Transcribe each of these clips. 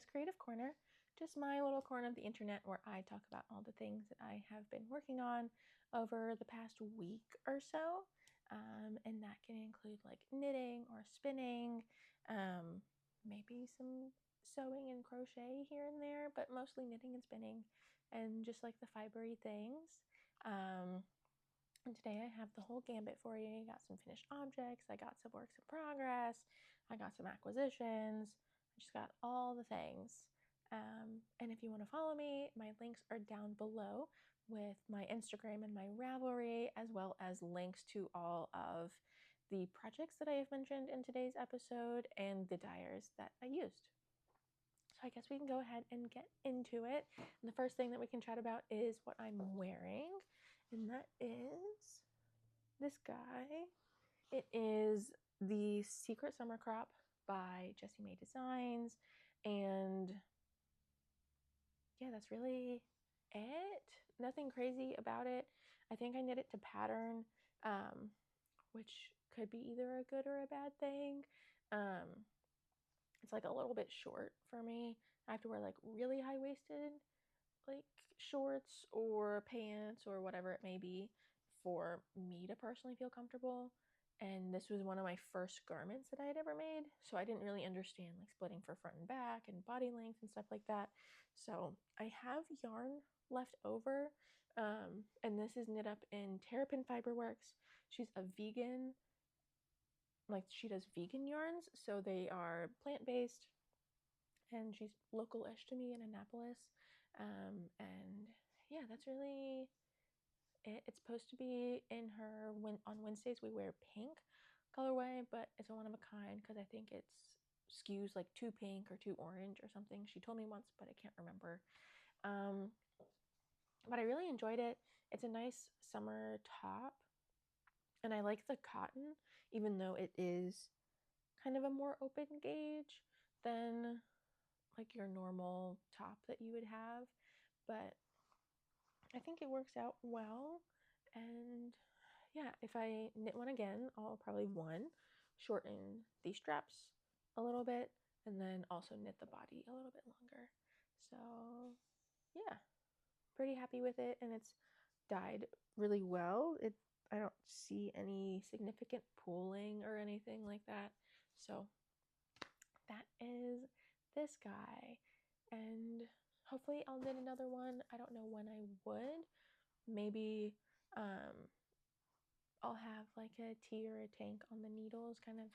Laura's Creative Corner, just my little corner of the internet where I talk about all the things that I have been working on over the past week or so. And that can include like knitting or spinning, maybe some sewing and crochet here and there, but mostly knitting and spinning and just like the fibery things. And today I have the whole gambit for you. I got some finished objects, I got some works in progress, I got some acquisitions, I just got all the things. And if you want to follow me, my links are down below with my Instagram and my Ravelry, as well as links to all of the projects that I have mentioned in today's episode and the dyers that I used. So I guess we can go ahead and get into it. And the first thing that we can chat about is what I'm wearing, and that is this guy. It is the Secret Summer Crop by Jessie May Designs, and yeah, that's really it. Nothing crazy about it. I think I knit it to pattern, which could be either a good or a bad thing. It's like a little bit short for me. I have to wear like really high-waisted like shorts or pants or whatever it may be for me to personally feel comfortable. And this was one of my first garments that I had ever made, so I didn't really understand like splitting for front and back and body length and stuff like that. So I have yarn left over, and this is knit up in Terrapin Fiberworks. She's a vegan, like she does vegan yarns, so they are plant-based, and she's local-ish to me in Annapolis. And yeah, that's really it. It's supposed to be in her on Wednesdays we wear pink colorway, but it's a one of a kind because I think it's skews like too pink or too orange or something. She told me once, but I can't remember. But I really enjoyed it. It's a nice summer top, and I like the cotton, even though it is kind of a more open gauge than like your normal top that you would have, but I think it works out well. And yeah, if I knit one again, I'll probably shorten the straps a little bit and then also knit the body a little bit longer. So yeah, pretty happy with it, and it's dyed really well. I don't see any significant pooling or anything like that. So that is this guy, and hopefully I'll knit another one. I don't know when I would. Maybe I'll have like a tea or a tank on the needles kind of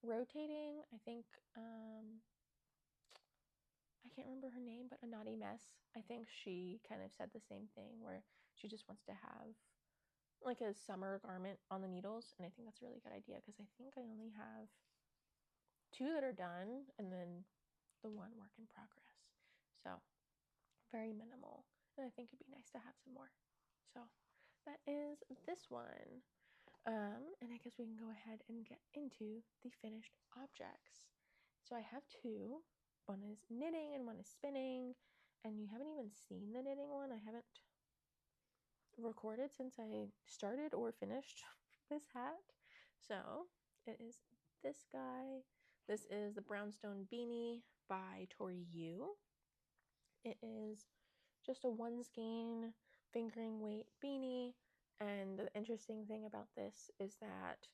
rotating. I think I can't remember her name, but A Naughty Mess, I think she kind of said the same thing, where she just wants to have like a summer garment on the needles, and I think that's a really good idea because I think I only have 2 that are done and then the 1 work in progress. So very minimal, and I think it'd be nice to have some more. So that is this one. And I guess we can go ahead and get into the finished objects. So I have 2. One is knitting and one is spinning, and you haven't even seen the knitting one. I haven't recorded since I started or finished this hat. So it is this guy. This is the Brownstone Beanie by Tori. It is just a 1 skein fingering weight beanie, and the interesting thing about this is that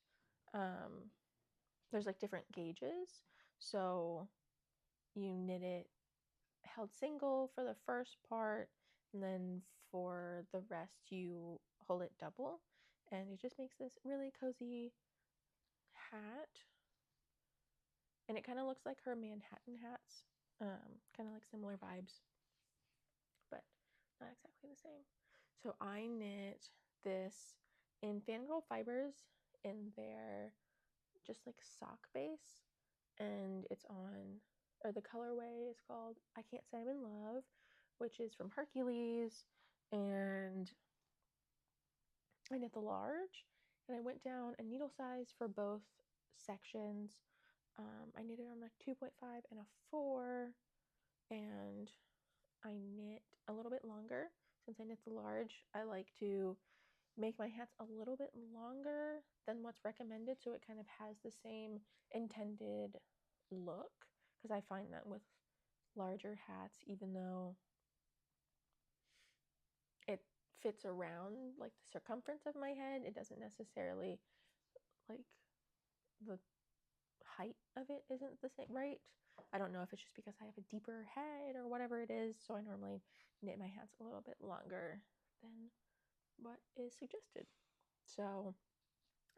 there's like different gauges. So you knit it held single for the first part, and then for the rest you hold it double, and it just makes this really cozy hat. And it kind of looks like her Manhattan hats, kind of like similar vibes, but not exactly the same. So I knit this in Fangirl fibers in their just like sock base, and it's on, or the colorway is called I Can't Say I'm in Love, which is from Hercules, and I knit the large, and I went down a needle size for both sections. I knitted on like 2.5 and a 4, and I knit a little bit longer. Since I knit the large, I like to make my hats a little bit longer than what's recommended, so it kind of has the same intended look, because I find that with larger hats, even though it fits around like the circumference of my head. It doesn't necessarily, like, the height of it isn't the same, right? I don't know if it's just because I have a deeper head or whatever it is, so I normally knit my hats a little bit longer than what is suggested. So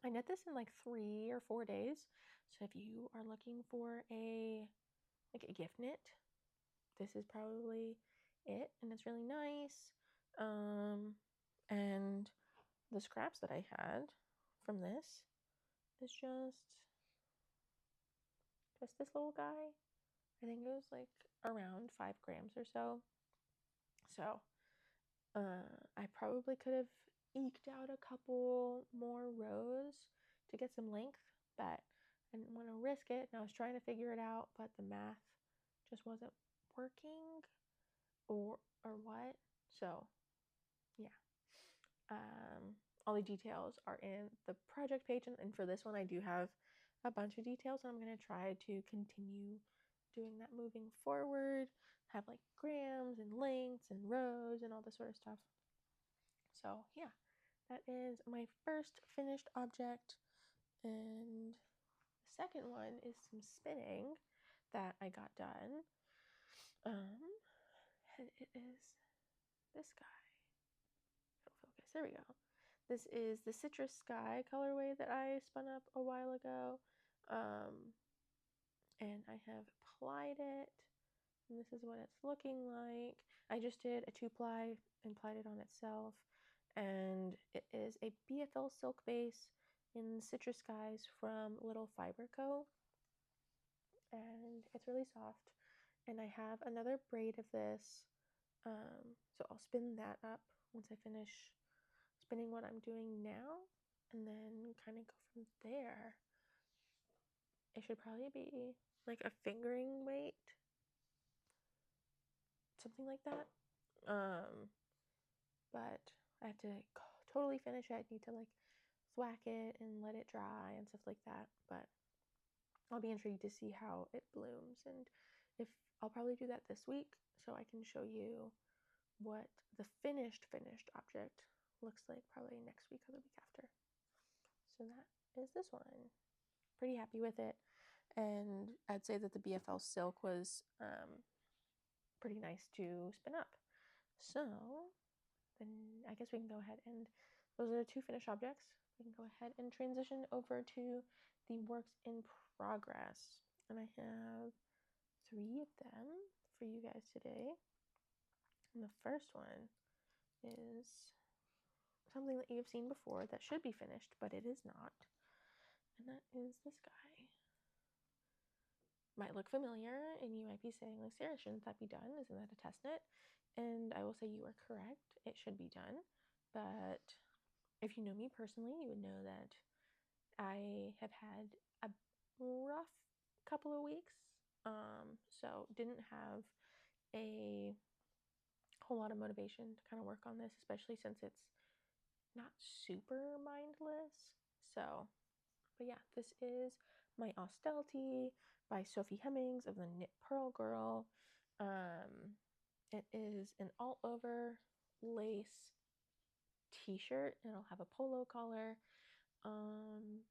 I knit this in like 3 or 4 days. So if you are looking for a gift knit, this is probably it, and it's really nice. And the scraps that I had from this is just this little guy. I think it was like around 5 grams or so. So I probably could have eked out a couple more rows to get some length, but I didn't want to risk it, and I was trying to figure it out, but the math just wasn't working, or what. So yeah, all the details are in the project page, and for this one I do have a bunch of details, and I'm going to try to continue doing that moving forward, have like grams and lengths and rows and all this sort of stuff. So yeah, that is my first finished object. And the second one is some spinning that I got done. And it is this guy. It'll focus. There we go. This is the Citrus Sky colorway that I spun up a while ago. And I have plied it. And this is what it's looking like. I just did a 2-ply and plied it on itself. And it is a BFL silk base in Citrus Skies from Little Fiber Co. And it's really soft. And I have another braid of this. So I'll spin that up once I finish spinning what I'm doing now. And then kind of go from there. It should probably be like a fingering weight. Something like that. But I have to totally finish it. I need to like thwack it and let it dry and stuff like that. But I'll be intrigued to see how it blooms, and if I'll probably do that this week so I can show you what the finished object looks like probably next week or the week after. So that is this one. Pretty happy with it, and I'd say that the BFL silk was pretty nice to spin up. So then I guess we can go ahead, and those are the 2 finished objects. We can go ahead and transition over to the works in progress. And I have 3 of them for you guys today. And the first one is something that you've seen before that should be finished, but it is not. And that is this guy. Might look familiar, and you might be saying, like, Sarah, shouldn't that be done? Isn't that a test knit? And I will say you are correct. It should be done. But if you know me personally, you would know that I have had a rough couple of weeks. So didn't have a whole lot of motivation to kind of work on this, especially since it's not super mindless. So, but yeah, this is my Austell tee by Sophie Hemmings of the Knit Purl Girl. It is an all-over lace t-shirt, and it'll have a polo collar. And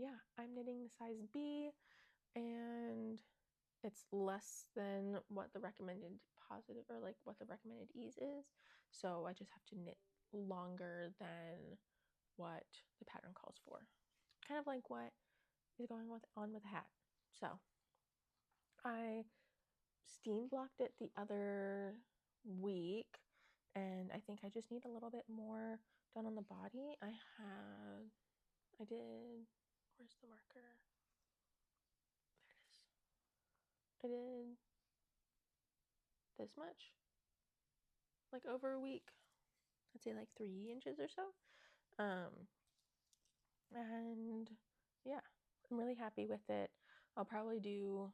yeah, I'm knitting the size B, and it's less than what the recommended positive, or like what the recommended ease is. So I just have to knit longer than what the pattern calls for. Kind of like what is going on with the hat. So I steam blocked it the other week, and I think I just need a little bit more done on the body. Where's the marker? There it is. I did this much, like over a week. I'd say like 3 inches or so. And yeah, I'm really happy with it. I'll probably do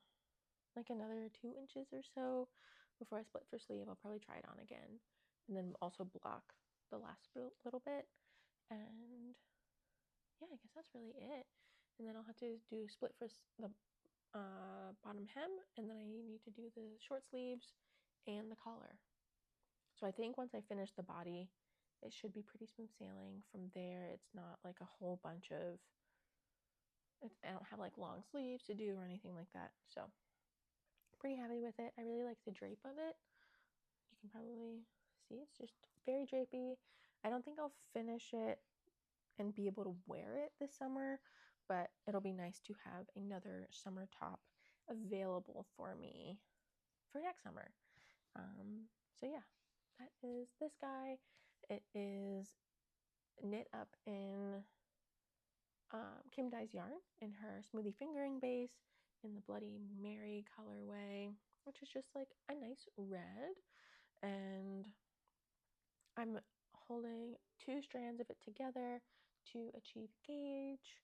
like another 2 inches or so before I split for sleeve. I'll probably try it on again, and then also block the last little bit. And yeah, I guess that's really it. And then I'll have to do split for the bottom hem, and then I need to do the short sleeves and the collar. So I think once I finish the body, it should be pretty smooth sailing. From there, it's not like a whole bunch of, I don't have like long sleeves to do or anything like that. So pretty happy with it. I really like the drape of it. You can probably see it's just very drapey. I don't think I'll finish it and be able to wear it this summer, but it'll be nice to have another summer top available for me for next summer. So yeah, that is this guy. It is knit up in Kim Dye's yarn in her Smoothie fingering base in the Bloody Mary colorway, which is just like a nice red. And I'm holding 2 strands of it together to achieve gauge.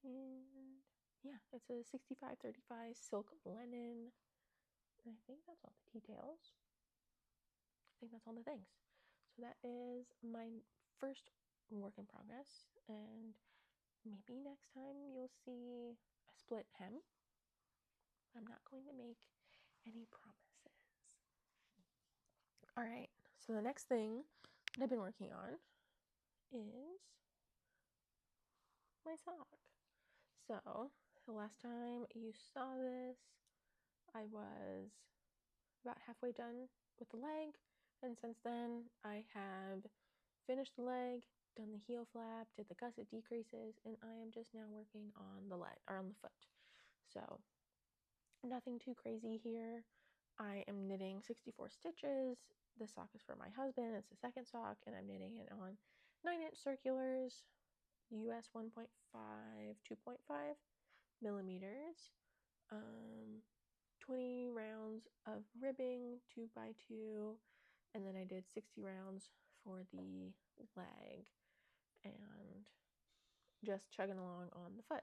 And yeah, it's a 65-35 silk linen. And I think that's all the details. I think that's all the things. So that is my first work in progress. And maybe next time you'll see a split hem. I'm not going to make any promises. All right, so the next thing that I've been working on is my sock. So the last time you saw this, I was about halfway done with the leg, and since then I have finished the leg, done the heel flap, did the gusset decreases, and I am just now working on the leg, or on the foot. So nothing too crazy here. I am knitting 64 stitches. This sock is for my husband. It's the second sock, and I'm knitting it on 9-inch circulars, US 1.5, 2.5 millimeters. 20 rounds of ribbing, 2x2, and then I did 60 rounds for the leg, and just chugging along on the foot.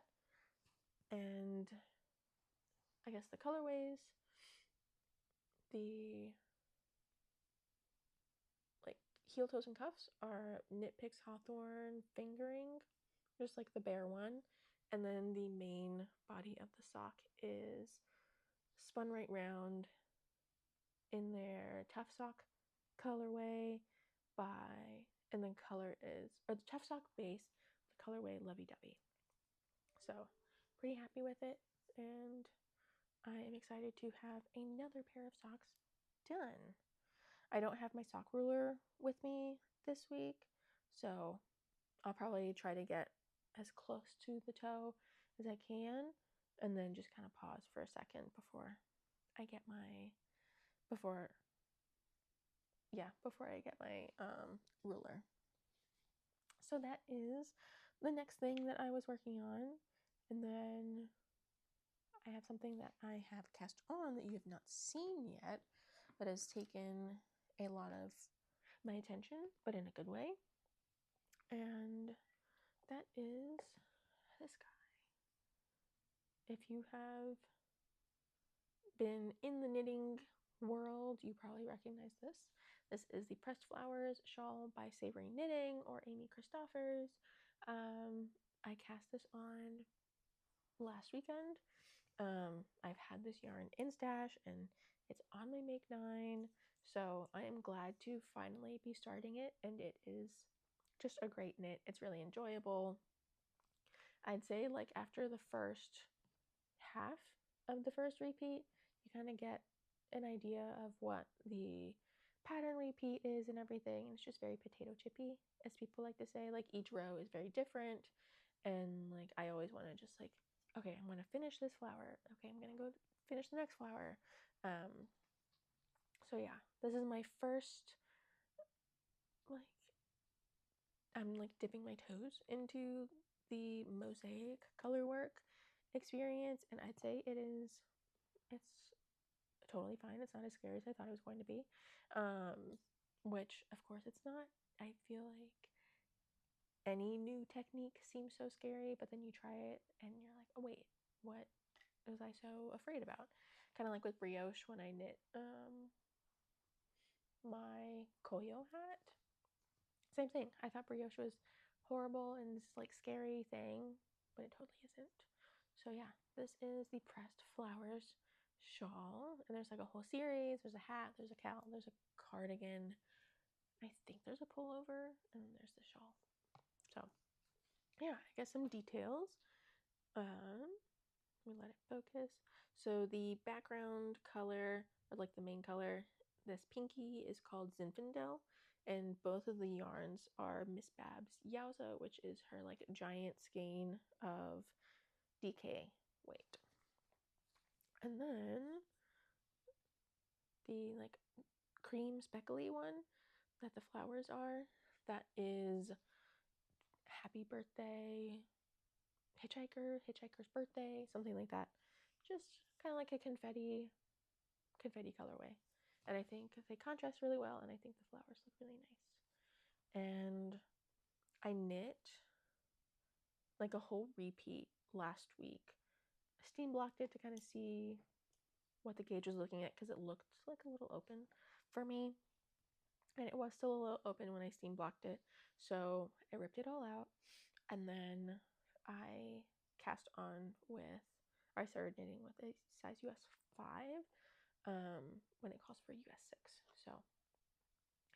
And I guess the colorways, the like heel, toes, and cuffs are Knit Picks Hawthorne fingering, just like the bare one. And then the main body of the sock is Spun Right Round in their Tough Sock colorway and then color is, or the Tough Sock base, the colorway Lovey Dovey. So pretty happy with it, and I am excited to have another pair of socks done. I don't have my sock ruler with me this week, so I'll probably try to get as close to the toe as I can, and then just kind of pause for a second before I get my ruler. So that is the next thing that I was working on. And then I have something that I have cast on that you have not seen yet, that has taken a lot of my attention, but in a good way. And that is this guy. If you have been in the knitting world, you probably recognize this. This is the Pressed Flowers shawl by Savory Knitting, or Amy Christoffers. I cast this on last weekend. I've had this yarn in stash, and it's on my Make 9, so I am glad to finally be starting it, and it is just a great knit. It's really enjoyable. I'd say like after the first half of the first repeat, you kind of get an idea of what the pattern repeat is and everything. It's just very potato chippy, as people like to say. Like each row is very different, and like I always want to just like, okay, I'm gonna finish this flower, okay, I'm gonna go finish the next flower. So yeah, this is my first, like, I'm like dipping my toes into the mosaic color work experience, and I'd say it's totally fine. It's not as scary as I thought it was going to be, which of course it's not. I feel like any new technique seems so scary, but then you try it and you're like, oh wait, what was I so afraid about? Kind of like with brioche when I knit my Koyo hat. Same thing. I thought brioche was horrible and this like scary thing, but it totally isn't. So yeah, this is the Pressed Flowers shawl, and there's like a whole series. There's a hat, there's a cowl, there's a cardigan. I think there's a pullover, and there's the shawl. So yeah, I guess some details. Let me let it focus. So the background color, or like the main color, this pinky is called Zinfandel, and both of the yarns are Miss Babbs Yowza, which is her like giant skein of DK weight. And then the like cream speckly one that the flowers are, that is Happy Birthday Hitchhiker's birthday, something like that. Just kind of like a confetti colorway. And I think they contrast really well, and I think the flowers look really nice. And I knit like a whole repeat last week. I steam blocked it to kind of see what the gauge was looking at because it looked like a little open for me. And it was still a little open when I steam blocked it. So I ripped it all out, and then I cast on with, or I started knitting with a size US 5 when it calls for US 6. So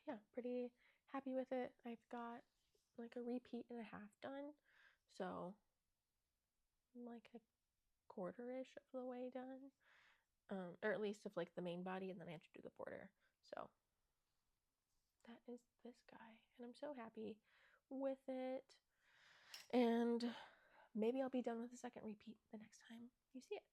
yeah, pretty happy with it. I've got like a repeat and a half done. So like a quarter-ish of the way done. Or at least of like the main body, and then I have to do the border. So that is this guy, and I'm so happy with it. And maybe I'll be done with the second repeat the next time you see it.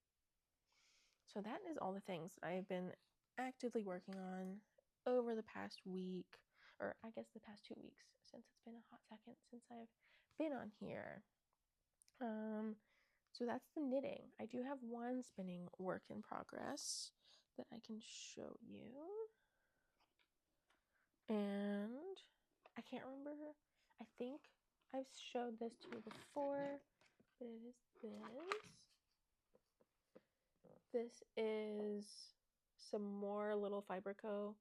So that is all the things that I've been actively working on over the past week, or I guess the past 2 weeks, since it's been a hot second since I've been on here. So that's the knitting. I do have one spinning work in progress that I can show you. And I can't remember. I think I've showed this to you before, but it is this. This is some more Little Fiberco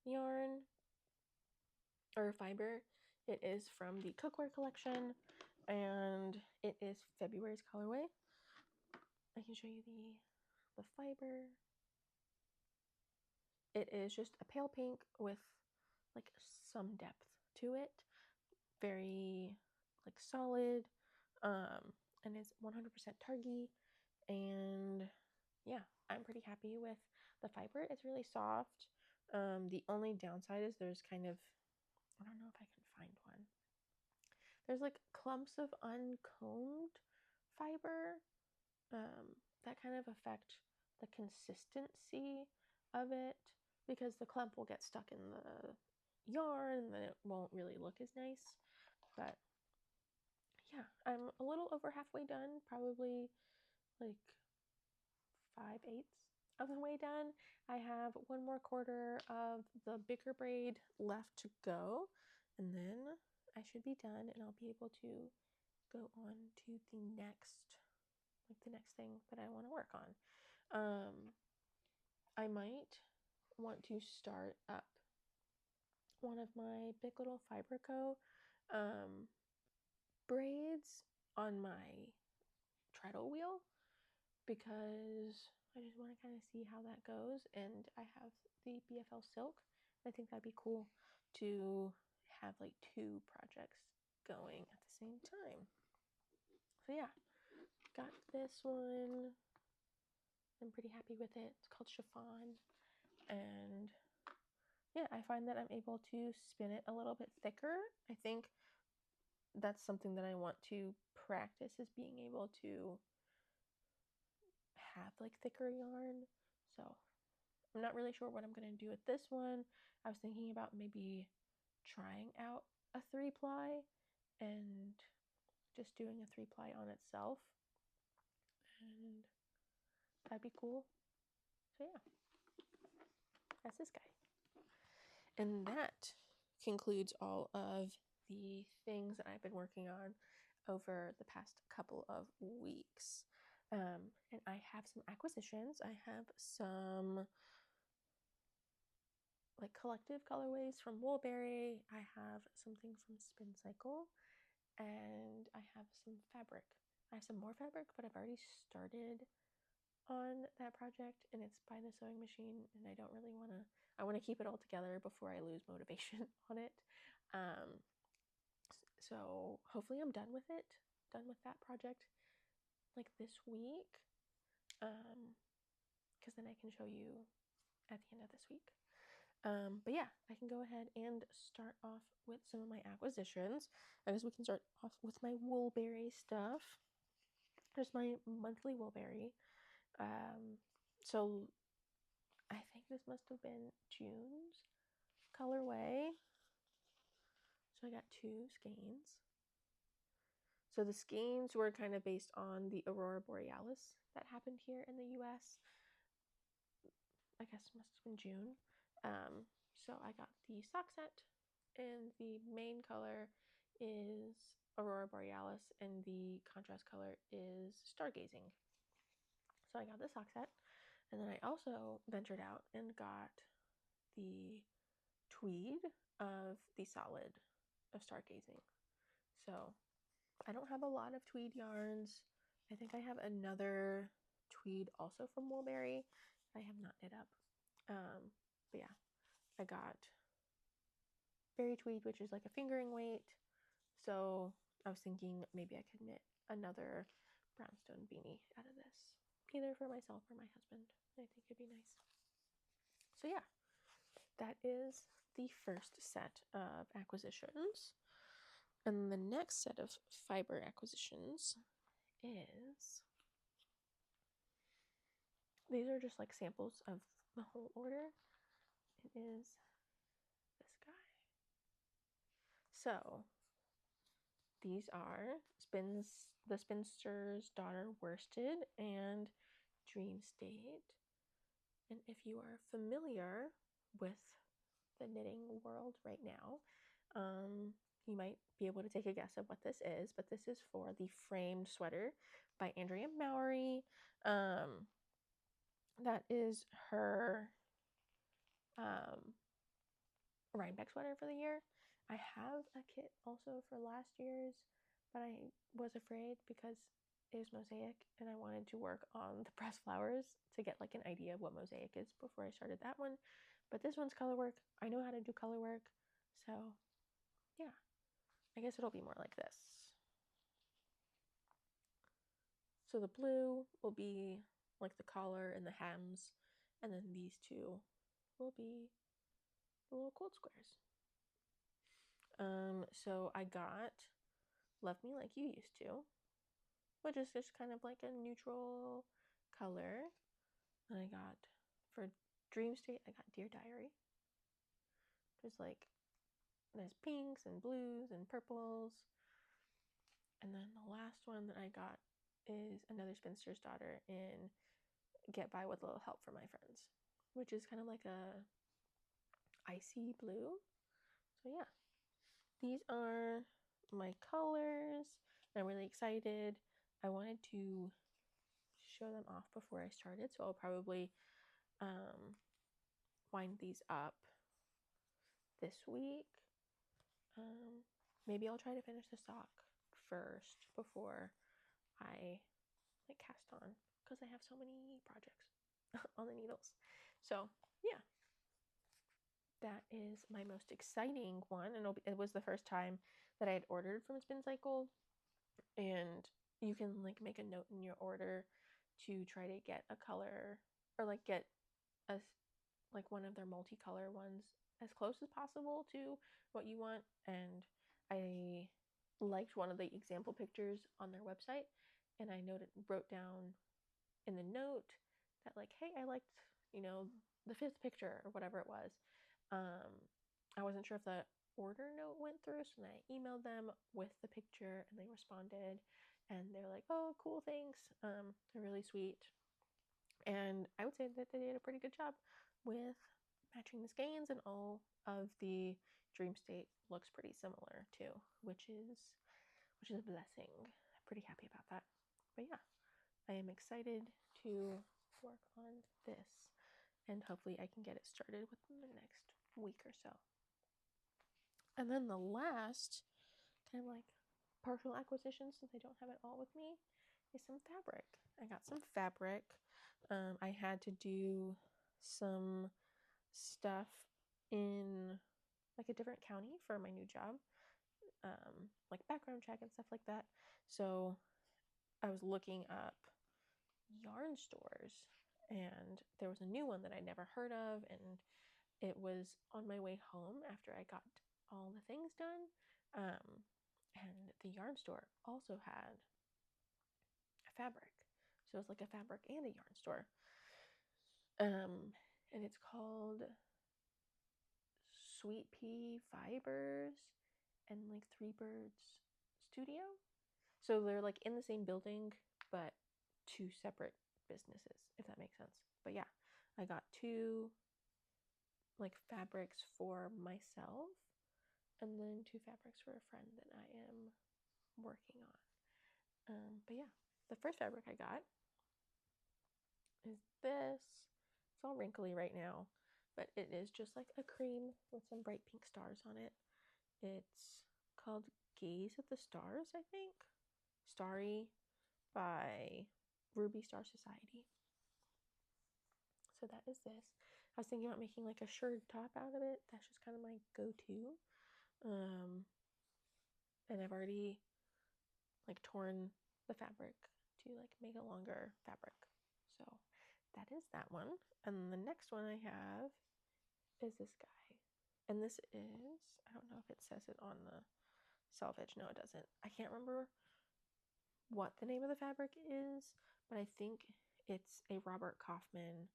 yarn, or fiber. It is from the Cookware collection, and it is February's colorway. I can show you the fiber. It is just a pale pink with like some depth to it. Very like solid, and it's 100% Targee. And yeah, I'm pretty happy with the fiber. It's really soft. The only downside is there's kind of, I don't know if I can find one. There's like clumps of uncombed fiber that kind of affect the consistency of it, because the clump will get stuck in the yarn and then it won't really look as nice. But yeah, I'm a little over halfway done, probably like 5/8 of the way done. I have one more quarter of the bigger braid left to go, and then I should be done, and I'll be able to go on to the next thing that I want to work on. I might want to start up one of my Big Little Fiberco braids on my treadle wheel, because I just want to kind of see how that goes. And I have the BFL silk. I think that'd be cool to have like 2 projects going at the same time. So yeah, got this one. I'm pretty happy with it. It's called Chiffon. And yeah, I find that I'm able to spin it a little bit thicker. I think that's something that I want to practice, is being able to have like thicker yarn. So I'm not really sure what I'm going to do with this one. I was thinking about maybe trying out a 3-ply and just doing a 3-ply on itself, and that'd be cool. So yeah, that's this guy. And that concludes all of the things that I've been working on over the past couple of weeks. And I have some acquisitions. I have some like collective colorways from Woolberry. I have something from Spin Cycle, and I have some fabric I have some more fabric, but I've already started on that project, and it's by the sewing machine, and I don't really want to. I want to keep it all together before I lose motivation on it. So hopefully I'm done with it, done with that project, like this week, because then I can show you at the end of this week. But yeah, I can go ahead and start off with some of my acquisitions. I guess we can start off with my Woolberry stuff. There's my monthly Woolberry. So I think this must have been June's colorway. So I got 2 skeins. So the skeins were kind of based on the Aurora Borealis that happened here in the US. I guess it must have been June. So I got the sock set, and the main color is Aurora Borealis, and the contrast color is Stargazing. So I got the sock set, and then I also ventured out and got the tweed of the solid of Stargazing. So I don't have a lot of tweed yarns. I think I have another tweed also from Woolberry I have not knit up. But yeah, I got berry tweed, which is like a fingering weight. So I was thinking maybe I could knit another brownstone beanie out of this, either for myself or my husband. I think it'd be nice. So yeah, that is the first set of acquisitions. And the next set of fiber acquisitions is, these are just like samples of the whole order. It is this guy. So these are the Spinster's Daughter Worsted and Dream State. And if you are familiar with the knitting world right now, you might be able to take a guess of what this is, but this is for the framed sweater by Andrea Mowry. That is her Rhinebeck sweater for the year. I have a kit also for last year's, but I was afraid because it was mosaic and I wanted to work on the pressed flowers to get like an idea of what mosaic is before I started that one. But this one's color work. I know how to do color work, so yeah, I guess it'll be more like this. So the blue will be like the collar and the hems, and then these two will be the little quilt squares. So I got Love Me Like You Used To, which is just kind of like a neutral color. And I got, for Dream State, I got Dear Diary. Just like, there's pinks and blues and purples. And then the last one that I got is another Spinster's Daughter in Get By With a Little Help from My Friends, which is kind of like a icy blue. So yeah, these are my colors. I'm really excited. I wanted to show them off before I started, so I'll probably wind these up this week. Maybe I'll try to finish the sock first before I like cast on, because I have so many projects on the needles. So yeah, that is my most exciting one, and it was the first time that I had ordered from Spin Cycle, and you can like make a note in your order to try to get a color, or like get a like one of their multicolor ones as close as possible to what you want. And I liked one of the example pictures on their website, and I wrote down in the note that like, hey, I liked, the 5th picture or whatever it was. I wasn't sure if the order note went through, so then I emailed them with the picture, and they responded, and they're like, oh, cool, thanks. They're really sweet. And I would say that they did a pretty good job with matching the skeins, and all of the Dream State looks pretty similar too, which is a blessing. I'm pretty happy about that. But yeah, I am excited to work on this, and hopefully I can get it started within the next week or so. And then the last kind of like partial acquisition, since I don't have it all with me, is some fabric. I got some fabric. I had to do some stuff in like a different county for my new job, like background check and stuff like that. So I was looking up yarn stores, and there was a new one that I'd never heard of, and it was on my way home after I got all the things done. And the yarn store also had a fabric. So it's like a fabric and a yarn store. And it's called Sweet Pea Fibers and like Three Birds Studio. So they're like in the same building, but two separate businesses, if that makes sense. But yeah, I got two like fabrics for myself and then two fabrics for a friend that I am working on. But yeah, the first fabric I got is this. It's all wrinkly right now, but it is just like a cream with some bright pink stars on it. It's called Gaze at the Stars, I think. Starry by Ruby Star Society. So that is this. I was thinking about making like a shirt top out of it. That's just kind of my go-to. And I've already like torn the fabric to like make a longer fabric. So that is that one. And the next one I have is this guy. And this is, I don't know if it says it on the selvage. No, it doesn't. I can't remember what the name of the fabric is, but I think it's a Robert Kaufman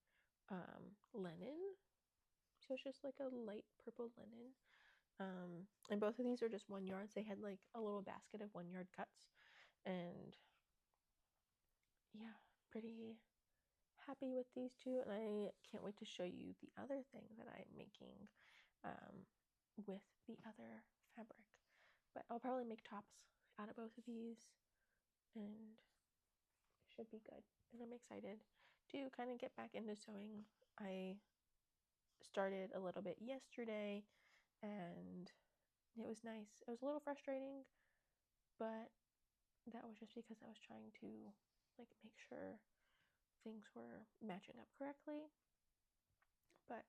linen. So it's just like a light purple linen. And both of these are just 1 yards. They had like a little basket of 1 yard cuts. And yeah, pretty happy with these two. And I can't wait to show you the other thing that I'm making with the other fabric. But I'll probably make tops out of both of these, and it should be good. And I'm excited to kind of get back into sewing. I started a little bit yesterday, and it was nice. It was a little frustrating, but that was just because I was trying to like make sure things were matching up correctly. But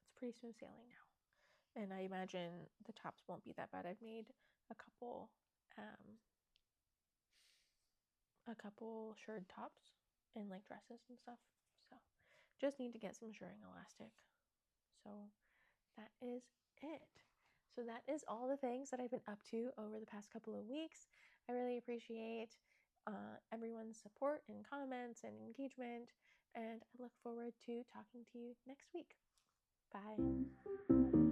it's pretty smooth sailing now. And I imagine the tops won't be that bad. I've made a couple shirred tops and like dresses and stuff. So just need to get some shirring elastic. So that is it. So that is all the things that I've been up to over the past couple of weeks. I really appreciate everyone's support and comments and engagement, and I look forward to talking to you next week. Bye.